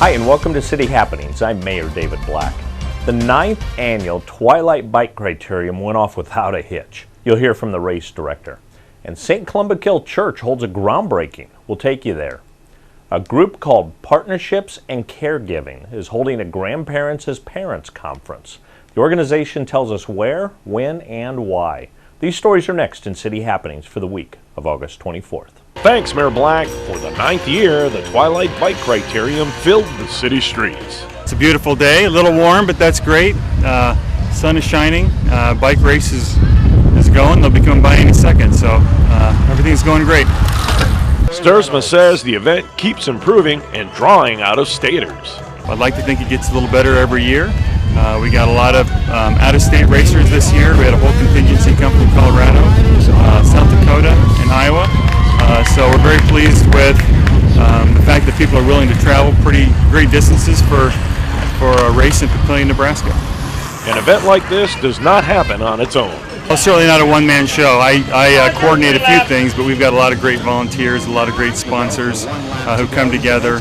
Hi, and welcome to City Happenings. I'm Mayor David Black. The 9th Annual Twilight Bike Criterium went off without a hitch. You'll hear from the race director. And St. Columbkille Church holds a groundbreaking. We'll take you there. A group called Partnerships and Caregiving is holding a Grandparents as Parents conference. The organization tells us where, when, and why. These stories are next in City Happenings for the week of August 24th. Thanks, Mayor Black. For the 9th year, the Twilight Bike Criterium filled the city streets. It's a beautiful day, a little warm, but that's great. Sun is shining, bike race is going. They'll be coming by any second, so everything's going great. Stursma says the event keeps improving and drawing out-of-staters. I'd like to think it gets a little better every year. We got a lot of out-of-state racers this year. We had a whole contingency come from Colorado, South Dakota, and Iowa. So we're very pleased with the fact that people are willing to travel pretty great distances for a race in Papillion, Nebraska. An event like this does not happen on its own. Well, certainly not a one-man show. I coordinate a few things, but we've got a lot of great volunteers, a lot of great sponsors who come together.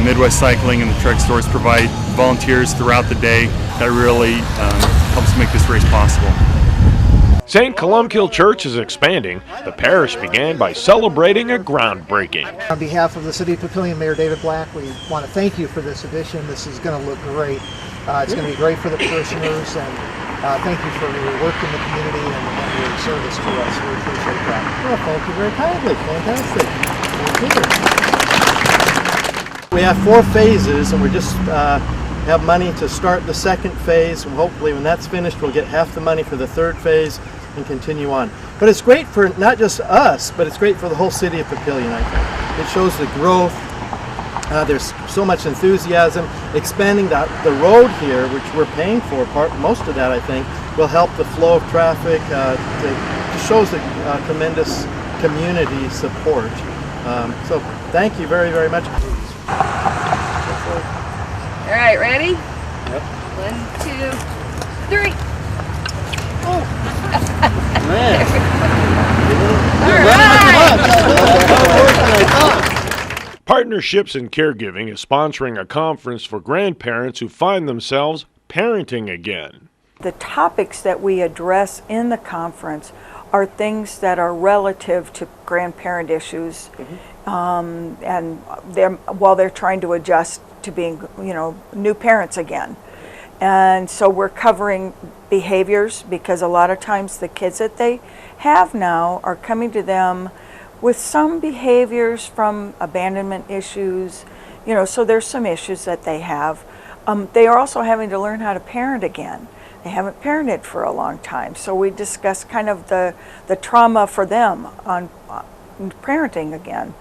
Midwest Cycling and the Trek Stores provide volunteers throughout the day. That really helps make this race possible. St. Columbkille Church is expanding. The parish began by celebrating a groundbreaking. On behalf of the City of Papillion, Mayor David Black, we want to thank you for this edition. This is going to look great. It's going to be great for the parishioners, and thank you for your work in the community and your service to us. We appreciate that. Well, thank you very kindly. Fantastic. Thank you. We have 4 phases, and we just have money to start the second phase. And hopefully when that's finished, we'll get half the money for the third phase and continue on. But it's great for not just us, but it's great for the whole city of Papillion, I think. It shows the growth. There's so much enthusiasm. Expanding the road here, which we're paying for, most of that I think, will help the flow of traffic. It shows the tremendous community support. So thank you very, very much. All right, ready? Yep. 1, 2, 3. Oh. Man. All right. Partnerships and Caregiving is sponsoring a conference for grandparents who find themselves parenting again. The topics that we address in the conference are things that are relative to grandparent issues, and while they're trying to adjust to being, new parents again. And so we're covering behaviors, because a lot of times the kids that they have now are coming to them with some behaviors from abandonment issues, so there's some issues that they have. They are also having to learn how to parent again. They haven't parented for a long time, so we discuss kind of the trauma for them on parenting again.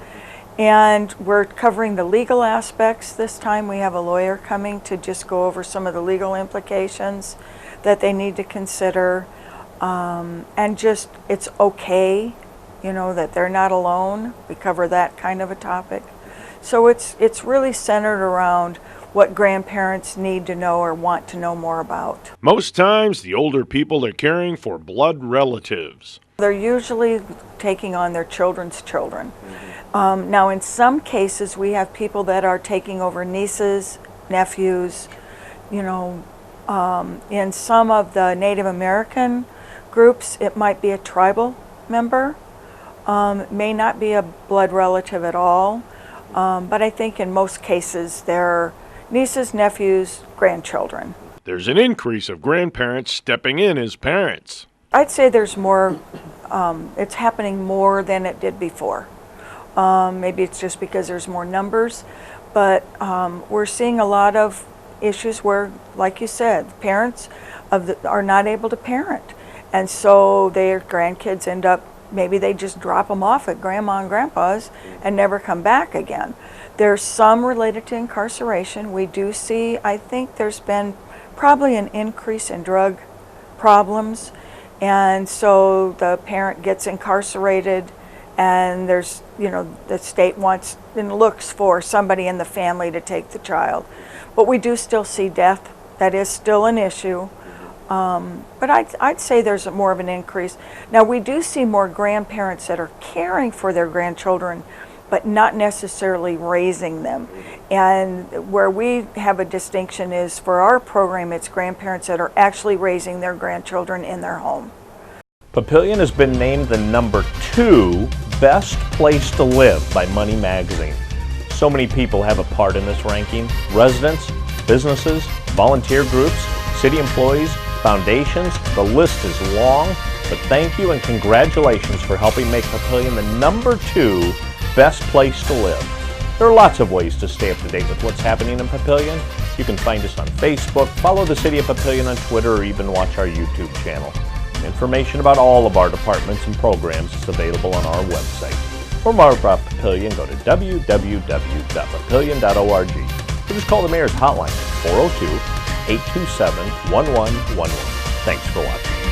And we're covering the legal aspects this time. We have a lawyer coming to just go over some of the legal implications that they need to consider, and just it's okay, that they're not alone. We cover that kind of a topic. So it's really centered around what grandparents need to know or want to know more about. Most times, the older people are caring for blood relatives. They're usually taking on their children's children. Now, in some cases, we have people that are taking over nieces, nephews. In some of the Native American groups, it might be a tribal member. May not be a blood relative at all. But I think in most cases, they're nieces, nephews, grandchildren. There's an increase of grandparents stepping in as parents. I'd say there's more, it's happening more than it did before. Maybe it's just because there's more numbers, but we're seeing a lot of issues where, like you said, parents are not able to parent. And so their grandkids end up, maybe they just drop them off at grandma and grandpa's and never come back again. There's some related to incarceration. We do see, I think there's been probably an increase in drug problems. And so the parent gets incarcerated, and there's, the state wants and looks for somebody in the family to take the child. But we do still see death. That is still an issue. But I'd say there's more of an increase. Now, we do see more grandparents that are caring for their grandchildren but not necessarily raising them. And where we have a distinction is for our program, it's grandparents that are actually raising their grandchildren in their home. Papillion has been named the #2 best place to live by Money Magazine. So many people have a part in this ranking: residents, businesses, volunteer groups, city employees, foundations. The list is long, but thank you and congratulations for helping make Papillion the #2 best place to live. There are lots of ways to stay up to date with what's happening in Papillion. You can find us on Facebook, follow the City of Papillion on Twitter, or even watch our YouTube channel. Information about all of our departments and programs is available on our website. For more about Papillion, go to www.papillion.org. Or just call the Mayor's Hotline at 402-827-1111. Thanks for watching.